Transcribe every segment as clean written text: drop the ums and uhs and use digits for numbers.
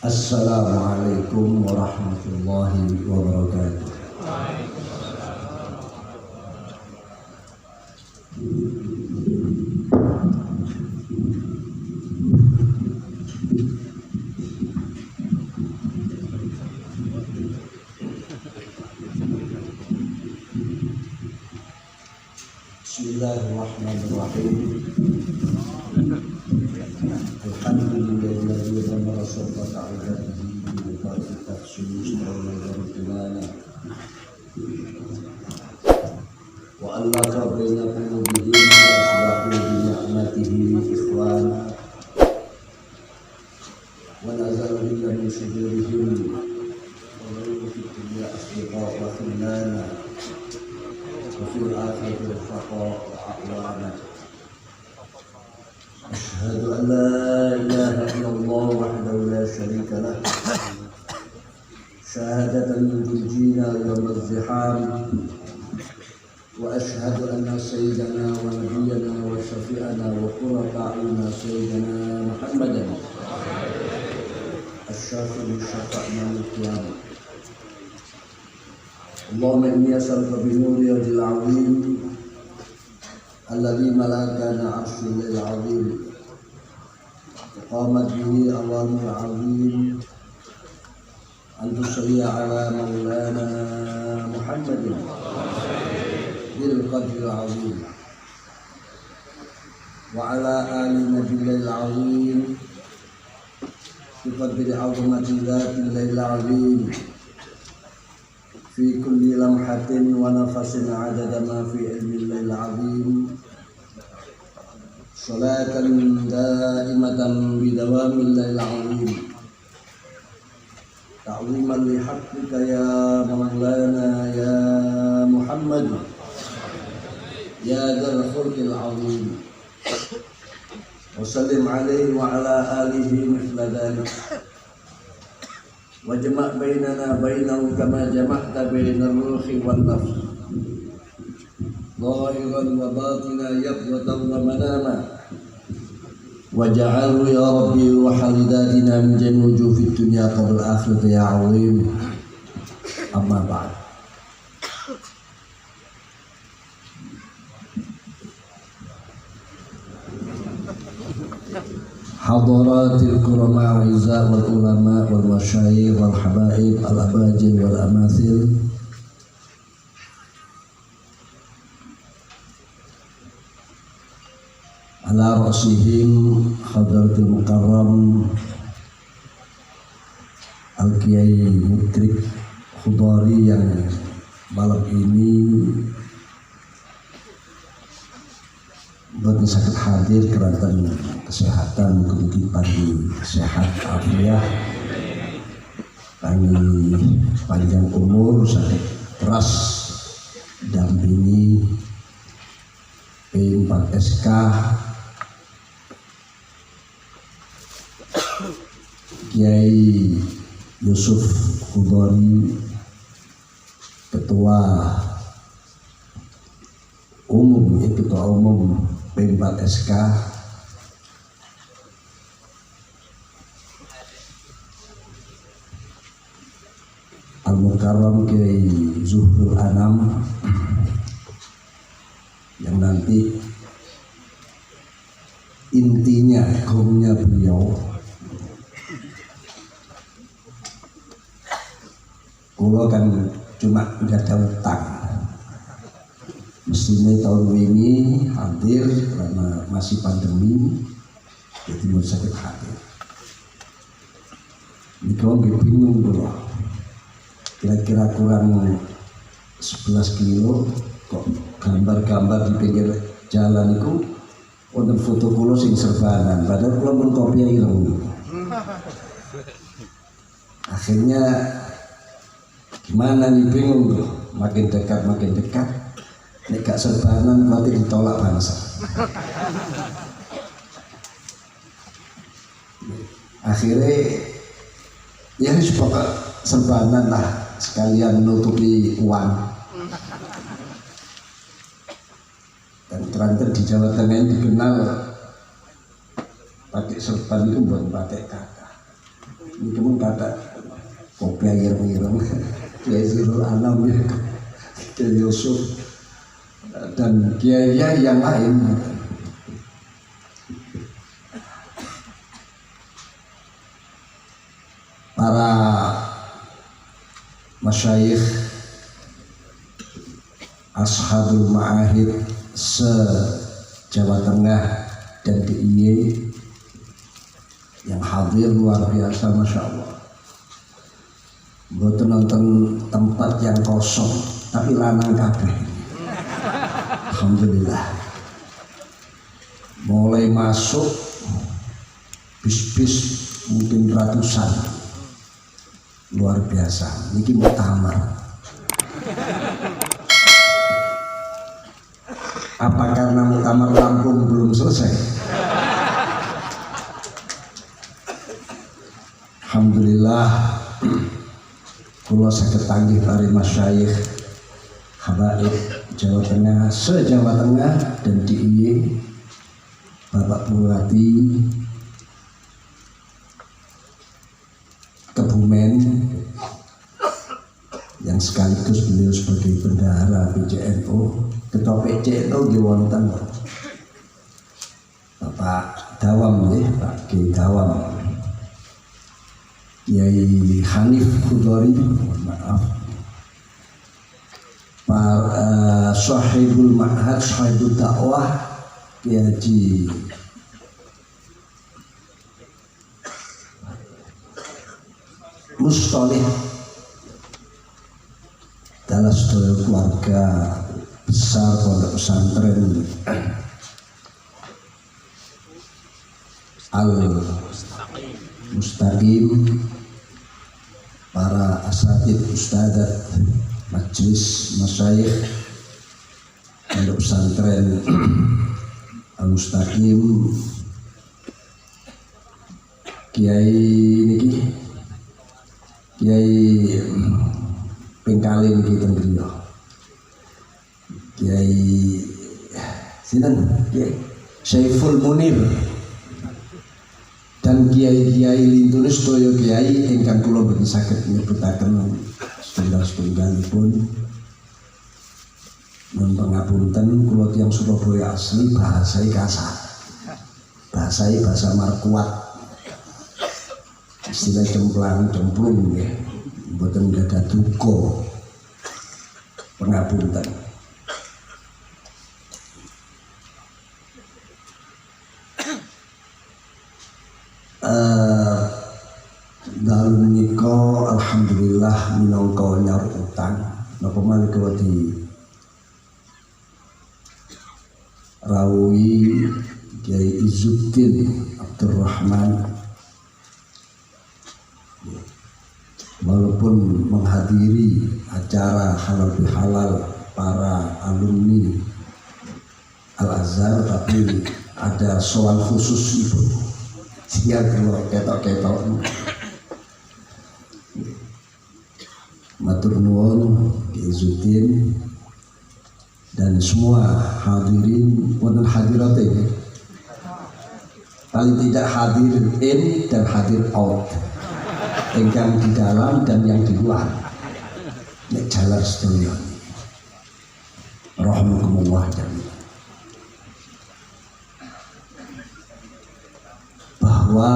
Assalamualaikum warahmatullahi wabarakatuh. Bismillahirrahmanirrahim. Alhamdulillahilladzi amara sifata ibadihi bi ta'atil sujud wa wa allafa baina qulubihim wa asbahu bi ni'matihi ikhwana wa nazala min sudurihim wa ghayru fi dunya asdiqa wa khillana wa fil akhirati rafaqa wa a'wana. Asyhadu an la ilaha illallah wahdahu la syarika lah syahadatan tunjina yawmal ziham wa asyhadu anna sayyidana wa nabiyyana wa syafi'ana wa qurrata a'yunina sayyidina Muhammadan asy-syafi'u syafa'na al-qiyamah. Allahumma inni as'aluka bi nuri wajhil 'azim alladhi malakana 'arsyul 'azim qamat bihi awamir 'azim an tusalli 'ala maulana Muhammadin bil qadril 'azim wa 'ala ali nabiyil 'azim bi qadri 'azmati dzatil 'azim fi kulli lamhatin wa nafasin 'adada ma fi ilmil 'azim salatan daimatan bidawamil lail 'azim ta'ziman li haqqika ya maulana ya Muhammad ya dzal khulqil 'azim wa sallim alaihi wa ala alihi mithla dhalik wa jama' bainana bainahu kama jama'ta bainal ruhi wan nafs zahiran wa batinan yaqwatan wa manama waj'alhu ya rabbi wa halidatina min jami'i fid dunya qabla akhirati ya azim. Amma ba'd. Hadaratil kurama wal wal ulama wal masyayikh wal habaib al abajil wal amathil ala rasihim hadratul mukarram al-Kiai Mutrik Khudari yang malam ini buat sakit hadir kerana kesehatan mungkin pagi sehat afiat pangi panjang umur sakit keras dampingi P4SK Kiai Yusuf Khudari ketua umum P4SK Al-Mukarram Kiai Zuhrul Anam yang nanti intinya kaumnya beliau kalau kan cuma udah ada utang mestinya tahun ini hadir karena masih pandemi jadi mau sakit hadir ini kalau bingung dulu kira-kira kurang 11 kilo kok gambar-gambar di pinggir jalan itu untuk foto kulo sing serbanan padahal kulo pun kopi ireng akhirnya gimana nih bingung tuh makin dekat nek gak serbanan nanti ditolak bangsa akhirnya ya harus pokok serbanan lah sekalian menutupi uang Dan keranten di Jawa Tengah ini dikenal pakai serban itu buat pakai kata. Ini kamu kata kopi air mirang, Kiai Zirul Anam, Kiai Yusuf dan kiai yang lain. Para masyayikh ashabul ma'ahid se-Jawa Tengah dan DIY yang hadir luar biasa, Masya Allah. Buat nonton tempat yang kosong tapi lanang kabeh. Alhamdulillah. Mulai masuk bis-bis mungkin ratusan, luar biasa. Niki muktamar. Apa karena muktamar Lampung belum selesai? Alhamdulillah, kula saged tanggih para masyayikh habaib Jawa Tengah, se-Jawa Tengah dan DIY, Bapak Bupati Kebumen yang sekaligus beliau sebagai bendahara PCNU, ketua PCNU di wonten Bapak Dawam ya, Pak Kiai Dawam, Kiai Hanif Khudori, maaf, Pak Sahibul Ma'had, Sahibul Dakwah, Kiai Haji Mustolih, dalam seluruh keluarga besar pondok pesantren Al Mustaqim, para asatid ustadzat, majelis masyayikh pondok pesantren Al Mustaqim, Kiai niki Kiai Pengkalin niki teng griya, Kiai sinten Kiai Saiful Munir dan kiai-kiai lintune sedaya kiai ingkang kula boten saged nyebutaken setunggal-setunggalipun. Nun pangapunten, kula tiyang Surabaya asli bahasai kasar, bahasai bahasa markuat, istilah cemplung ya, boten gadah duka, pangapunten. Dalu menika alhamdulillah minangka nyaur utang napa malih kula di rawuhi Kiai Izzuddin Abdurrahman, walaupun menghadiri acara halal bihalal para alumni Al-Azhar, tapi ada soal khusus ibu siap kalau ketok-ketok. Matur nuwun Kiai Izzuddin dan semua hadirin wonten hadirat ini, paling tidak hadir in dan hadir out, yang di dalam dan yang di luar. Nek jalan sedaya rahimakumullah jami'an. Bahwa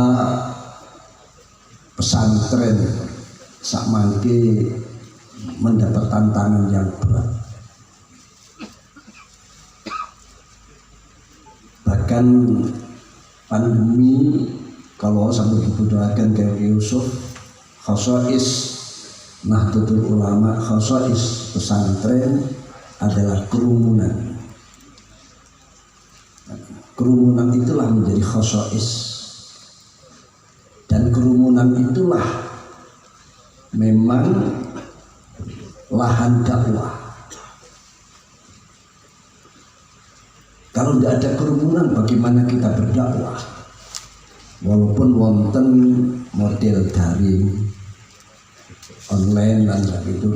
pesantren sakmangke mendapat tantangan yang berat, bahkan pandemi kalau sampai dibutuhkan kayak Yusuf, khosais Nahdlatul Ulama, khosais pesantren adalah kerumunan. Kerumunan itulah menjadi khosais, dan kerumunan itulah memang lahan dakwah. Kalau tidak ada kerumunan, bagaimana kita berdakwah? Walaupun wonten model daring, online dan itu,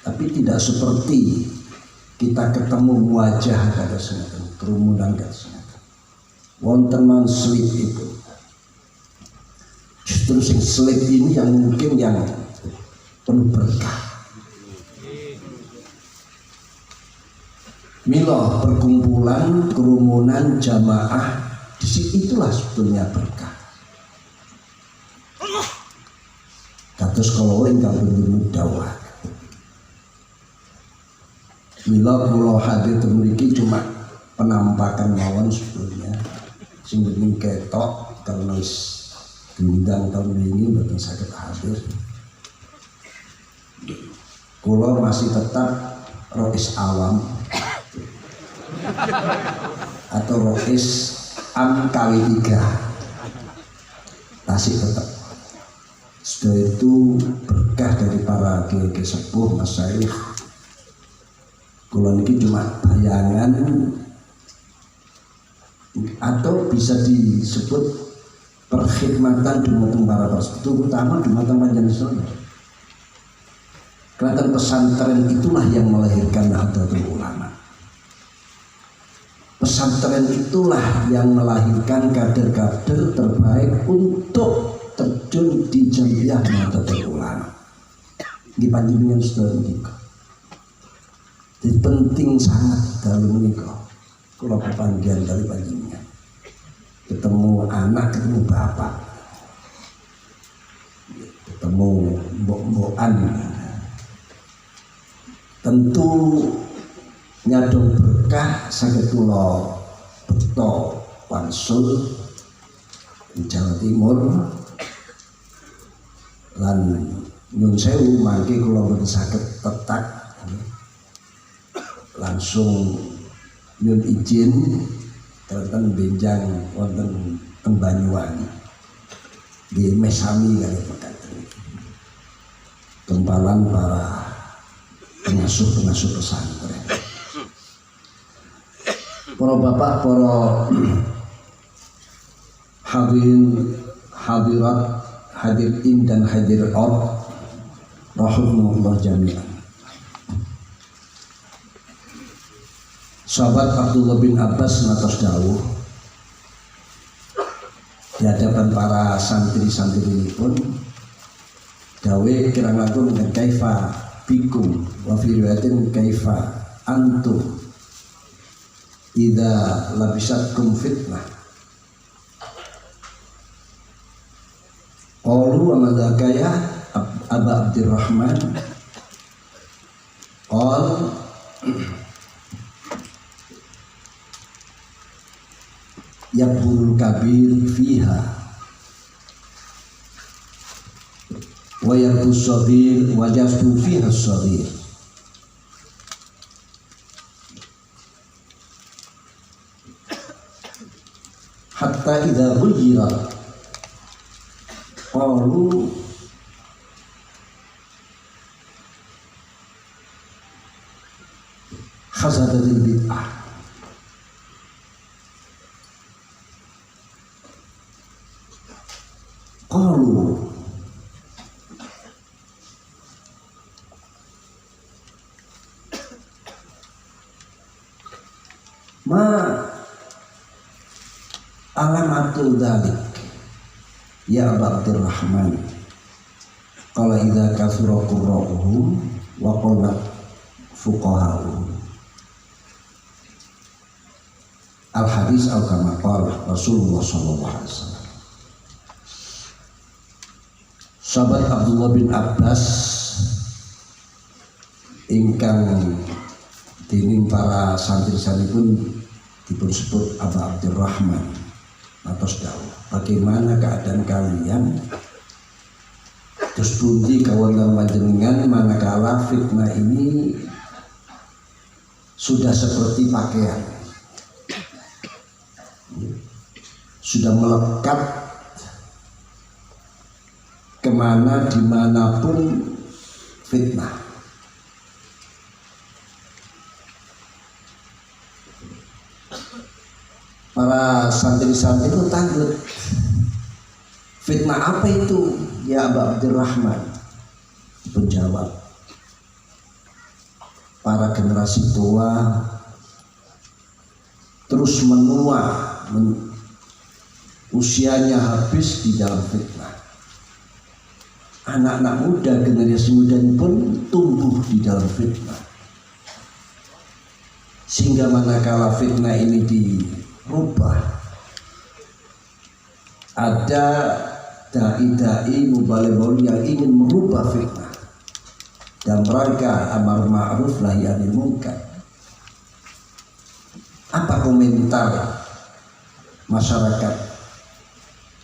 tapi tidak seperti kita ketemu wajah kata sengaja, kerumunan kata sengaja. Wonten non slip itu. Justru sing slip ini yang mungkin yang penuh berkah. Milo perkumpulan, kerumunan, jamaah, di situ itulah sebetulnya berkah. Kados kalau ingkang pun dawuh. Milo kula hadir mriki cuma penampakan mawon sebetulnya. Sing penting ketok karena wis diundang tahun ini mboten saged hadir. Kula masih tetap rois awam atau rois am kali 3 masih tetap. Setelah itu berkah dari para kiai sepuh masyayikh. Kula niki cuma bayangan atau bisa disebut perkhidmatan dumateng para peserta, terutama dumateng panjenengan. Kelihatan pesantren itulah yang melahirkan Nahdlatul Ulama. Pesantren itulah yang melahirkan kader-kader terbaik untuk terjun di jamiah Nahdlatul Ulama. Di panjenengan sedaya menika. Jadi penting sangat dalam menika. Kula pepanggihan dari panjenengan. Ketemu anak, ketemu bapak. Ketemu mbok-mbokan. Tentu nyadong berkah saged kula bekto wansul di Jawa Timur lan nyun sewu mangke kula boten saged tetak langsung nyun izin kalian benjang wonten teng Banyuwangi di mesami kali pekaten kempalan para pengasuh pesantren. Para bapak, para hadirin, hadirat, hadirin dan hadirat rahimahullah jami'an. Sahabat Abdullah bin Abbas natos dawuh di hadapan para santri-santri ini pun dawe kirangakun kaifa bikum wa fi riwayatin kaifa antum idza labisatkum fitnah. Qalu wa madzaka ya Aba Abdurrahman? Qal yabul kabir fiha wa yabus sabir wa jasbu fiha sabir. Hatta idza ghuyirat qalu khazadatil bid'ah. Qalu ma alamatul dzalik ya Aba Abdurrahman qala idza kathura qurra'uhum wa qala fuqaha'uhum. Al hadis al kama qala Rasulullah sallallahu alaihi wasallam. Sahabat Abdullah bin Abbas ingkang dening para santri-santri pun disebut Aba Abdurrahman atas dawuh, bagaimana keadaan kalian terus pundi kawan panjenengan manakala fitnah ini sudah seperti pakaian, sudah melekat kemana dimanapun fitnah. Para santri-santri itu takut. Fitnah apa itu ya Aba Abdurrahman? Menjawab, para generasi tua terus menua, usianya habis di dalam fitnah. Anak-anak muda, generasi muda pun tumbuh di dalam fitnah. Sehingga manakala fitnah ini dirubah, ada dai-dai mubalighun yang ingin merubah fitnah dan rangka amar ma'ruf nahi anil munkar. Apa komentar masyarakat?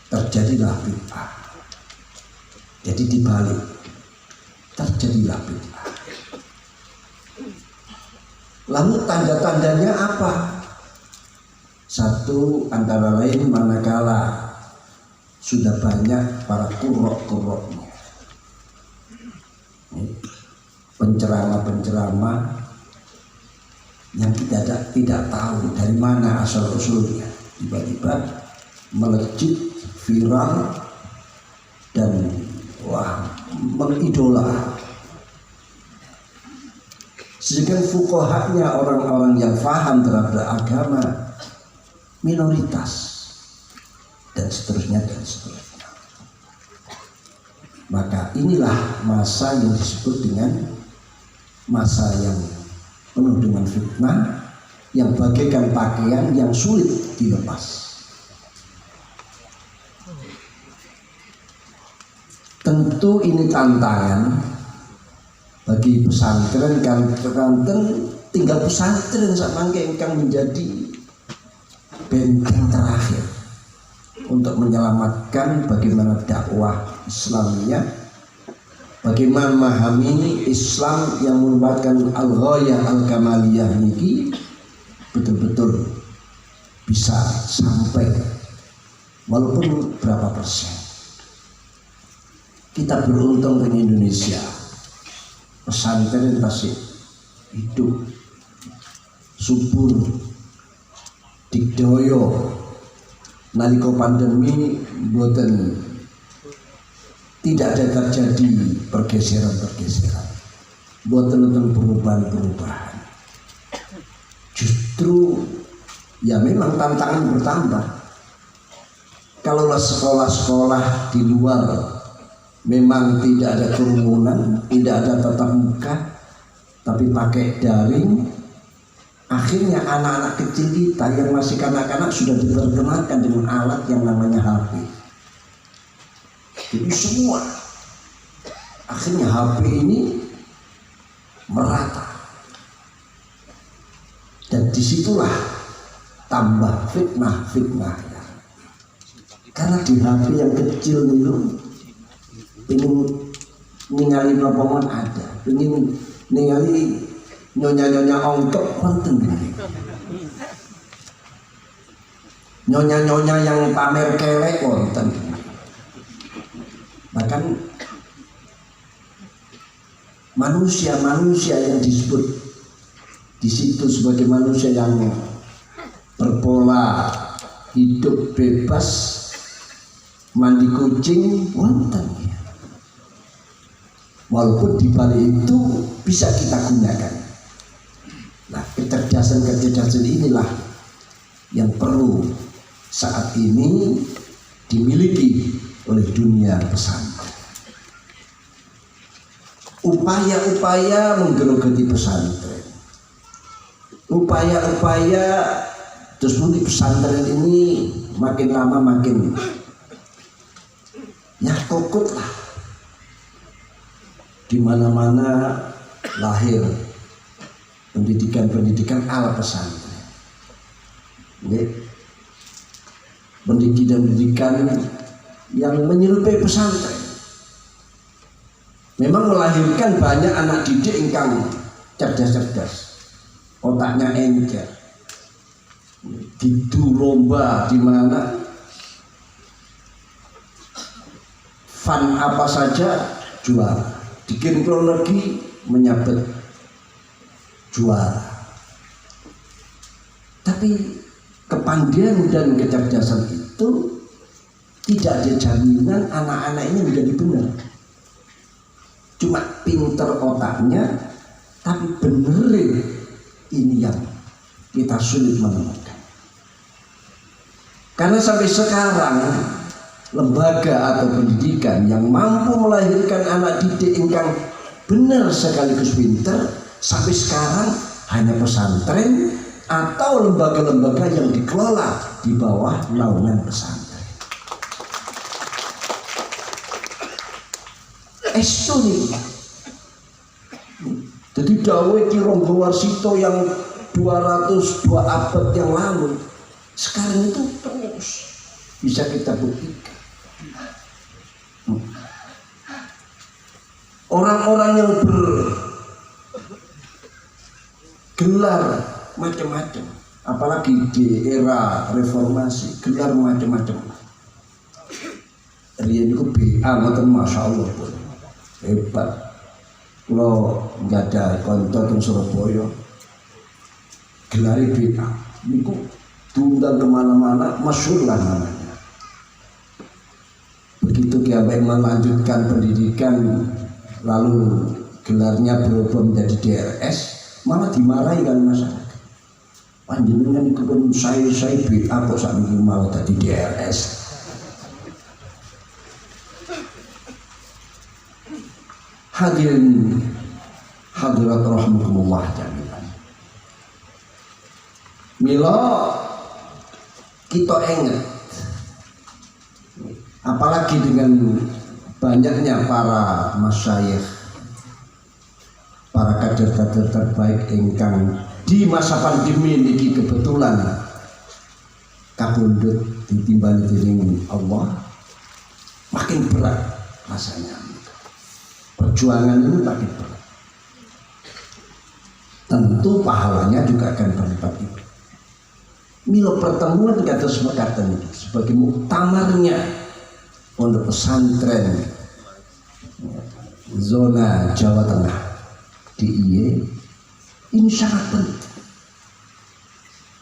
Terjadilah bid'ah. Jadi dibalik, terjadilah bid'ah. Lalu tanda-tandanya apa? Satu antara lain manakala sudah banyak para qurra'-qurra'nya, penceramah-penceramah yang tidak tahu dari mana asal usulnya, tiba-tiba melejit viral dan mengidola. Sedangkan fuqahanya, orang-orang yang faham terhadap agama, minoritas, dan seterusnya dan seterusnya. Maka inilah masa yang disebut dengan masa yang penuh dengan fitnah, yang bagaikan pakaian yang sulit dilepas. Tentu ini tantangan bagi pesantren, kan tinggal pesantren samangke ingkang menjadi benteng terakhir untuk menyelamatkan bagaimana dakwah Islamnya, bagaimana memahami Islam yang merupakan al-ghayah al-kamaliyah niki betul-betul bisa sampai walaupun berapa persen. Kita beruntung di Indonesia, pesantren tasik hidup subur digdaya nalika pandemi, boten tidak ada terjadi pergeseran, boten perubahan. Justru ya memang tantangan bertambah. Kalaulah sekolah-sekolah di luar memang tidak ada kerumunan, tidak ada tatap muka, tapi pakai daring, akhirnya anak-anak kecil kita yang masih kanak-kanak sudah diperkenalkan dengan alat yang namanya HP. Jadi semua akhirnya HP ini merata, dan disitulah tambah fitnah ya. Karena di HP yang kecil itu ingin ningali nopongan ada, ingin ningali nyonya-nyonya ongkok konten, nyonya-nyonya yang pamer kelek konten. Bahkan manusia yang disebut di situ sebagai manusia yang berpola hidup bebas, mandi kucing konten. Walaupun di balik itu bisa kita gunakan. Nah, kecerdasan inilah yang perlu saat ini dimiliki oleh dunia pesantren. Upaya-upaya menggerogoti pesantren, upaya-upaya terus di pesantren ini makin lama makin ya kokot lah. Di mana-mana lahir pendidikan ala pesantren. Pendidikan yang menyerupai pesantren. Memang melahirkan banyak anak didik ingkang cerdas, otaknya encer. Gitu lomba di mana fun apa saja juara. Dikirim ke luar negeri menyabet juara. Tapi kepandaian dan kecerdasan itu tidak ada jaminan anak-anak ini menjadi benar. Cuma pinter otaknya, Tapi benerin ini yang kita sulit menemukan. Karena sampai sekarang lembaga atau pendidikan yang mampu melahirkan anak didik ingkang benar sekaligus pinter sampai sekarang hanya pesantren atau lembaga-lembaga yang dikelola di bawah naungan pesantren. Estoni. Jadi dawuh Ki Ronggo Warsito yang 202 abad yang lalu sekarang itu terus bisa kita buktikan. Orang-orang yang bergelar macam-macam, apalagi di era reformasi, gelar macam-macam. Riyen iku BA ngoten masyaallah. Hebat. Kalau nggak ada kontor di Surabaya, gelari BA, niku diundang kemana-mana, masyhur lah namanya. Begitu dia melanjutkan pendidikan, lalu gelarnya berubah menjadi DRS, malah dimarahi kan masyarakat. Panjenengan itu pun saya BA kok sakniki malah tadi DRS. Hadirin hadirat rahimakumullah jami'an. Mila kita ingat, apalagi dengan banyaknya para masyayikh, para kader-kader terbaik ingkang di masa pandemi ini kebetulan kabundut ditimbali dening Allah, makin berat rasanya. Perjuangan ini makin berat. Tentu pahalanya juga akan berlipat-lipat. Milo pertemuan kata sepakatan sebagai muktamarnya pondok pesantren zona Jawa Tengah DIY ini sangat penting.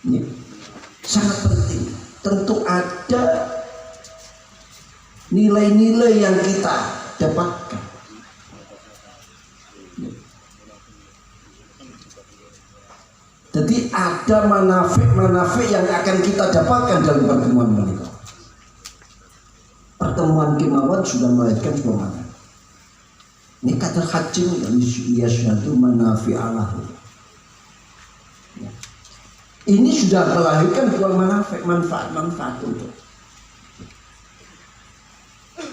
Ini sangat penting. Tentu ada nilai-nilai yang kita dapatkan. Jadi ada manafik yang akan kita dapatkan dalam pertemuan menikah. Pertemuan kemauan sudah melahirkan semangat. Ini kata hajim yang yasadu manafi alahu. Ini sudah melahirkan dua manfaat untuk.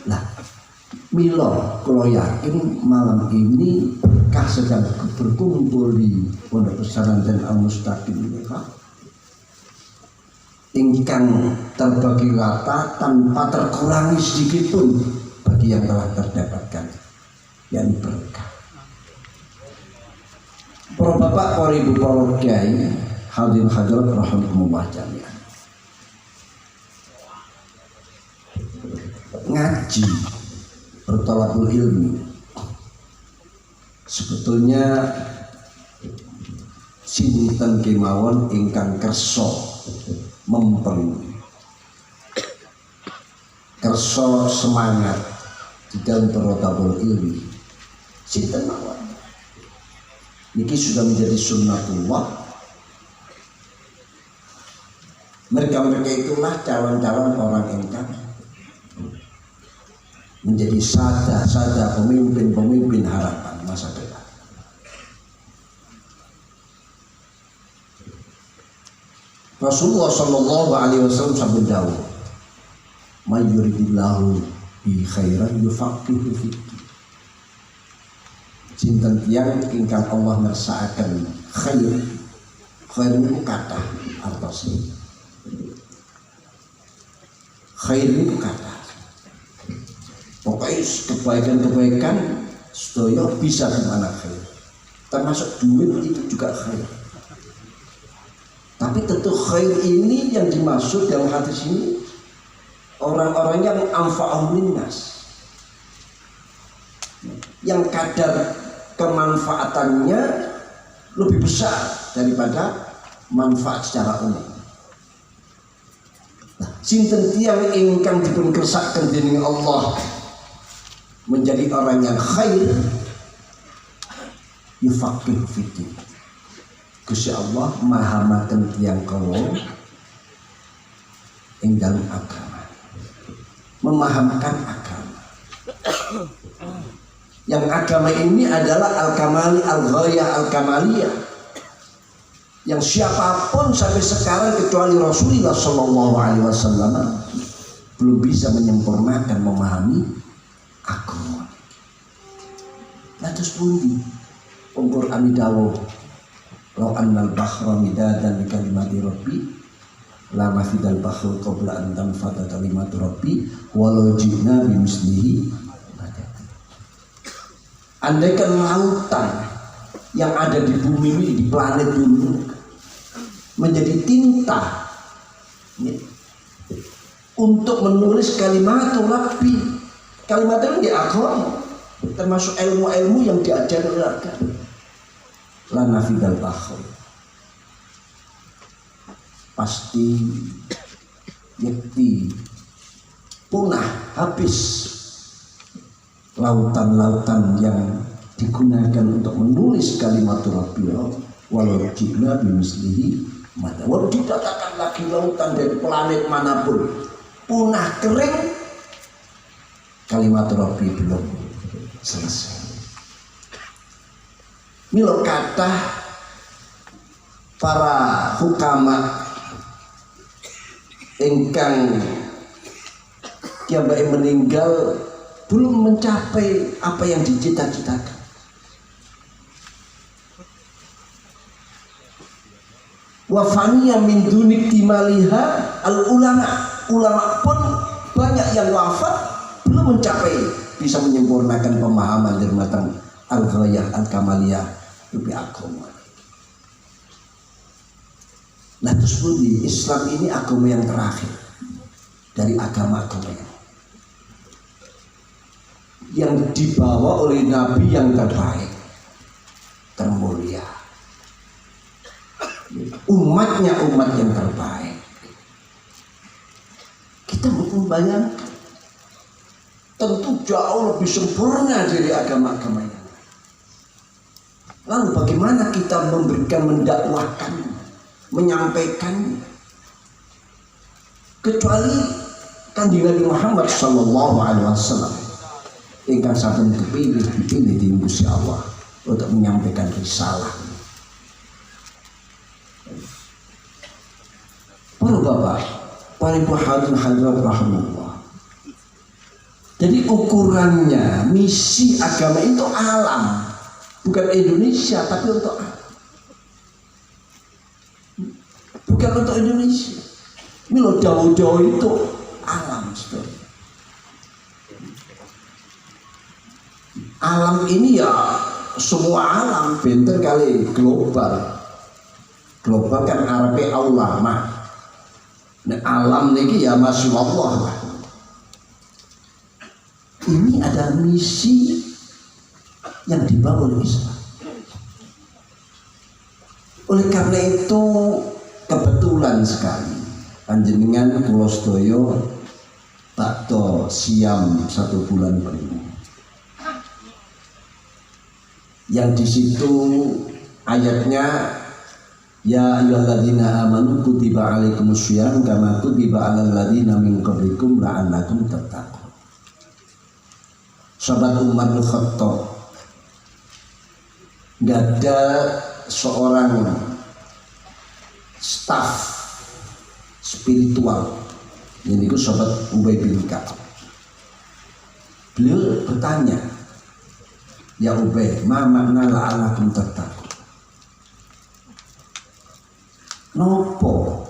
Nah, Milo, kalau yakin malam ini berkah sedang berkumpul di Pondok Pesantren Al-Mustaqim ini, ingkang terbagi rata tanpa terkurangi sedikit pun bagi yang telah terdapatkan, yakni berkah. Para bapak, para ibu, para kiai, hadirin hadirat rahimakumullah jami'an. Ngaji bertolakul ilmi sebetulnya sinten kemawon ingkang kersa mempeng kersa semangat di dalam bertolakul ilmi sinten mawon niki sudah menjadi sunnatullah. Mereka itulah calon-calon orang ingkang menjadi sada pemimpin harapan masa depan. Rasulullah Shallallahu Alaihi Wasallam sabda dawuh, "May yuridillahu bi khairan yufaqihu fiddin." Sinten tiyang ingkang Allah mirsakaken khair, khair niku kathah artosipun. Khair niku kathah. Pokoknya kebaikan-kebaikan sedaya bisa kemana khair, termasuk duit itu juga khair. Tapi tentu khair ini yang dimaksud dalam hadis ini orang-orang yang anfa'ahum linnas, yang kadar kemanfaatannya lebih besar daripada manfaat secara umum. Sinten tiyang ingkang dipun kersakaken dening Allah menjadi orang yang khair, yufaqihu fiddin. Gusti Allah mahamaken tiyang kala ing dalem agama, memahamkan agama. Yang agama ini adalah al-kamali al-ghayah al-kamaliyah, yang siapapun sampai sekarang kecuali Rasulullah Shallallahu Alaihi Wasallam belum bisa menyempurnakan memahami agama. Lalu pundi Al-Qur'an dawuh law annal bahra midadan li kalimati rabbi la mafidal bahru qabla an tanfada kalimatu rabbi walau ji'na bimislihi. Andaikan lautan yang ada di bumi ini, di planet bumi menjadi tinta untuk menulis kalimat Rabbi. Kalimat itu di agama, termasuk ilmu-ilmu yang diajar oleh agama. La nafidal bahr, pasti yakti punah habis lautan-lautan yang digunakan untuk menulis kalimat Rabbi walau jibna bimislihi mata. Walau dikatakan lagi lautan dari planet manapun punah kering, kalimat Rabbi belum selesai. Milo kata para hukama ingkang kiambai meninggal belum mencapai apa yang dicita-citakan. Wafaniya min dunik timaliha al ulama, ulama pun banyak yang wafat belum mencapai bisa menyempurnakan pemahaman dan matang al-ghayah al-kamaliyah lebih agama. Nah terus Islam ini agama yang terakhir dari agama-agama yang dibawa oleh Nabi yang terbaik, termulia. Umatnya umat yang terbaik. Kita membayangkan tentu jauh lebih sempurna dari agama-agama yang lain. Lalu bagaimana kita memberikan, mendakwahkan, menyampaikan, kecuali Kanjeng Nabi Muhammad Sallallahu Alaihi Wasallam ingkang sampun dipilih di Gusti Allah untuk menyampaikan risalah. Para bapak, para ibu hadirin hadirat rahimahullah. Jadi ukurannya misi agama itu alam, bukan Indonesia, tapi untuk alam. Bukan untuk Indonesia. Milo jauh-jauh itu alam, saudara. Alam ini ya semua alam, benten kali global. Global kan arepe Allah mah. Nah, alam niki ya masya Allah lah. Ini ada misi yang dibawa oleh Islam. Oleh karena itu kebetulan sekali panjenengan kula sedaya bakto siam 1 bulan penuh. Yang di situ ayatnya ya ayyuhalladzina amanu kutiba alaikumussyiyam kama kutiba alal ladzina min qablikum la'allakum tattaqun. Sahabat Umar bin Khattab, nggak ada seorang staf spiritual yang itu sahabat Ubay bin Ka'ab. Beliau bertanya, ya Ubay, ma makna la'allakum tattaqun? Nopo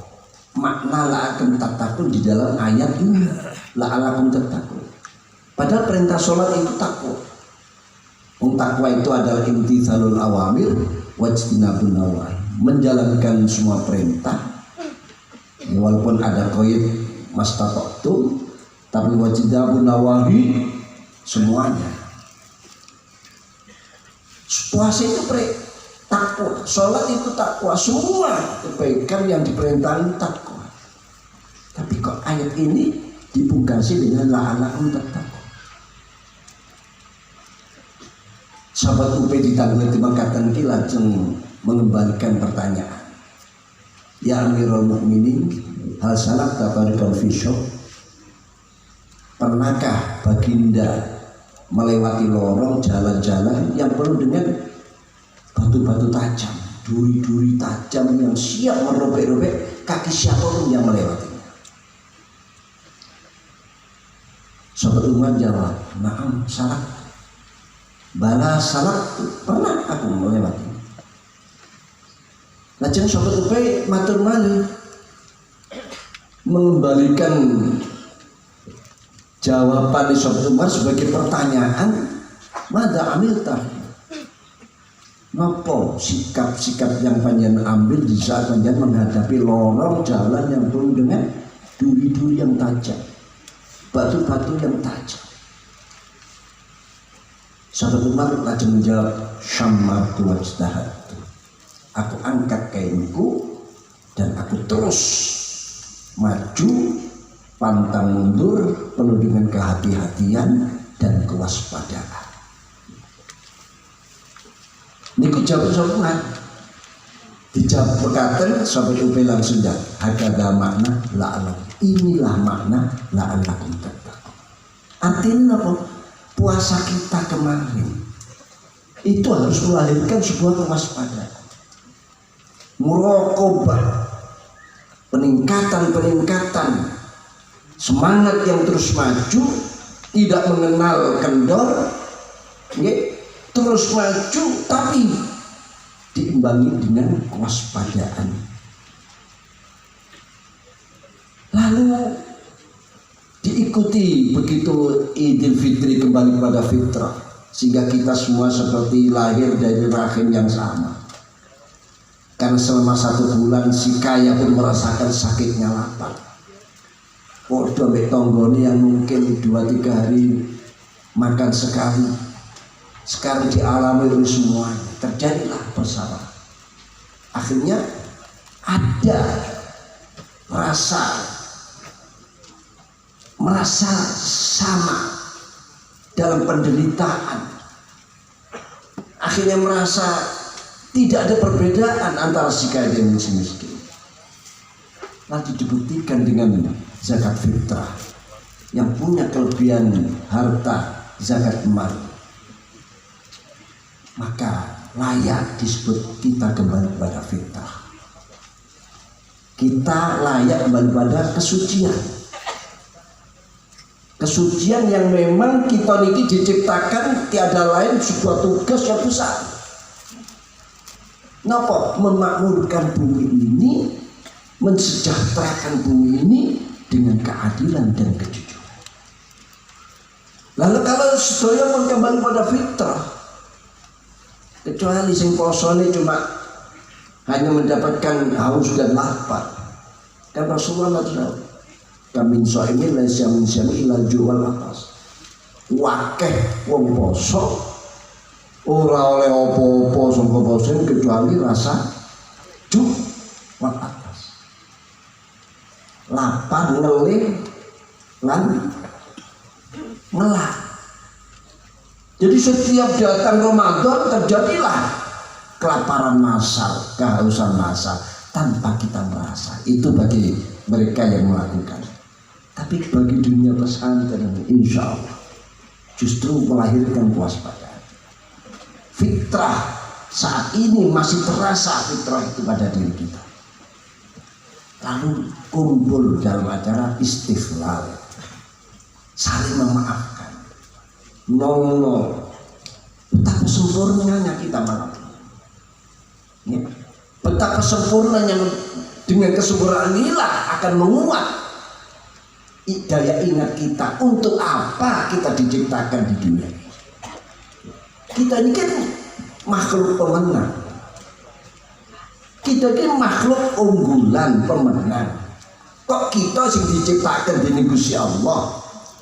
makna la'allakum tattaqun di dalam ayat ini? La'allakum tattaqun. Padahal perintah sholat itu takwa. Takwa itu adalah imtitsalul awamir wajtinabun nawahi, menjalankan semua perintah. Ya, walaupun ada qaid mastata'tum, tapi wajtinabun nawahi semuanya. Puasa itu takwa, sholat itu takwa, semua kebaikan yang diperintahkan takwa. Tapi kok ayat ini dipungkasi dengan la'allakum tattaqun? sahabat UP ditanggung di mangkatan ki lajeng mengembalikan pertanyaan. Ya Amirul Mukminin, hal salak tabarikal fisyok, pernahkah baginda melewati lorong jalan-jalan yang penuh dengan batu-batu tajam, duri-duri tajam yang siap merobek-robek kaki siapapun yang melewatinya? Sahabat Umar jawab, "Na'am, salak. Bala salak, pernah aku melewati." Lajeng sahabat Ubay matur malih mengembalikan jawaban sahabat Umar sebagai pertanyaan, "Mada amilta?" Nopo sikap-sikap yang panjenengan ambil di saat panjenengan menghadapi lorong jalan yang penuh dengan duri-duri yang tajam, batu-batu yang tajam? Sahabat Umar lajeng menjawab, "Syammartu wajtahat." Aku angkat kainku dan aku terus maju pantang mundur penuh dengan kehati-hatian dan kewaspadaan. Niku jawab sahabat. Dijawab berkata sahabat Ubay langsung jawab, "Hakadha makna la'alam." Inilah makna la'alakum tattaqun. Artinya apa? Puasa kita kemarin itu harus melahirkan sebuah kewaspadaan, muraqabah, peningkatan semangat yang terus maju, tidak mengenal kendor, terus maju tapi diimbangi dengan kewaspadaan. Lalu diikuti begitu Idul Fitri kembali pada fitrah, sehingga kita semua seperti lahir dari rahim yang sama. Karena selama 1 bulan si kaya pun merasakan sakitnya lapar. Podo mbek tonggone yang mungkin 2-3 hari makan sekali, sekarang dialami oleh semuanya. Terjadilah bersama. Akhirnya ada merasa sama dalam penderitaan. Akhirnya merasa tidak ada perbedaan antara si kaya dan si miskin. Lalu dibuktikan dengan zakat fitrah yang punya kelebihan harta zakat emas, maka layak disebut kita kembali pada fitrah. Kita layak kembali pada kesucian. Kesucian yang memang kita niki diciptakan tiada lain sebuah tugas yang besar. Napa? Memakmurkan bumi ini, mensejahterakan bumi ini dengan keadilan dan kejujuran. Lalu kalau sedaya pun kembali pada fitrah, kecuali sing posone cuma hanya mendapatkan haus dan lapar. Kan Rasulullah SAW, "Kamin so'imin laisa min syai'in illa ju'al atas." Wakeh wong poso ora oleh apa-apa sangka posen kecuali rasa ju'al atas. Lapar, ngelih, lan ngelak. Jadi setiap datang Ramadan terjadilah kelaparan massal, kehausan massal tanpa kita merasa. Itu bagi mereka yang melakukan. Tapi bagi dunia pesantren, insya Allah justru melahirkan kewaspadaan. Fitrah saat ini masih terasa fitrah itu pada diri kita. Lalu kumpul dalam acara istighfar, saling memaafkan, nolong. Betapa sempurnanya kita malam ini. Betapa sempurnanya dengan kesempurnaan inilah akan menguat daya ingat kita untuk apa kita diciptakan di dunia. Kita ini kan makhluk pemenang. Kita ini makhluk unggulan pemenang. Kok kita sing diciptakan di Gusti Allah,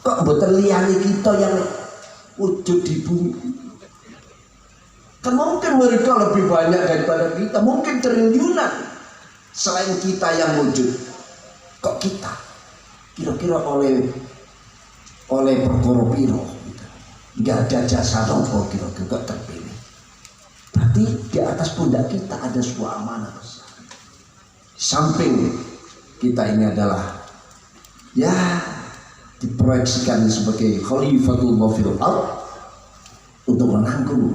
kok mboten liyane kita yang wujud di bumi? Kan mungkin mereka lebih banyak daripada kita, mungkin triliunan selain kita yang wujud. Kok kita kira-kira oleh perkara piro? Nggak ada jasa nopo kira-kira kok terpilih. Berarti di atas pundak kita ada sebuah amanah besar. Samping kita ini adalah ya diproyeksikan sebagai khalifatullah fil ardh untuk menanggung,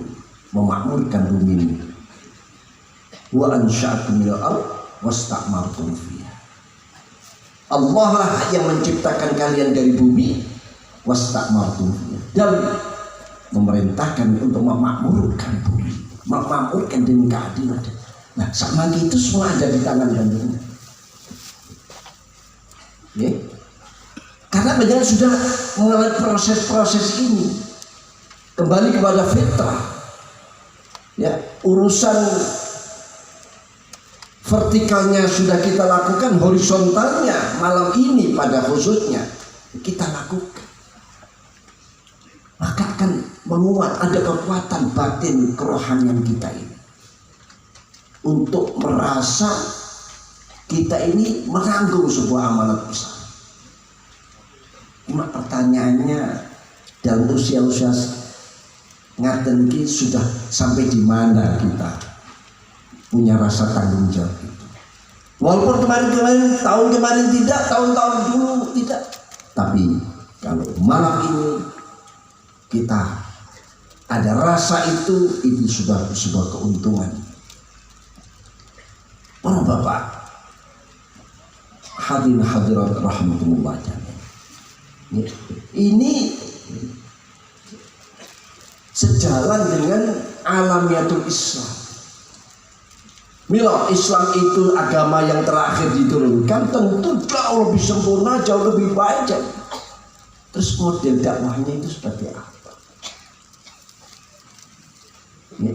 memakmurkan bumi ini. Wa ansya'akum minal ardh wasta'martum fiha. Allah lah yang menciptakan kalian dari bumi, wasta'martum fiha, dan memerintahkan untuk memakmurkan bumi, memakmurkan dengan keadilan. Nah, sama itu semua ada di tangan gandengnya. Ya. Karena banyak sudah mengalami proses-proses ini, kembali kepada fitrah. Ya, urusan vertikalnya sudah kita lakukan, horizontalnya malam ini pada khususnya kita lakukan. Maka akan menguat, ada kekuatan batin kerohanian kita ini untuk merasa kita ini menanggung sebuah amanat besar. Cuma pertanyaannya, dalam usia-usia ngaten ini sudah sampai di mana kita punya rasa tanggung jawab itu. Walaupun kemarin tahun kemarin tidak, tahun-tahun dulu tidak, tapi kalau malam ini kita ada rasa itu sudah sebuah keuntungan. Para bapak, hadirin hadirat rahmatullah jami'an. Ini sejalan dengan alamiatul Islam. Mila Islam itu agama yang terakhir diturunkan, tentu jauh lebih sempurna, jauh lebih baik. Terus model dakwahnya itu seperti apa? Ya.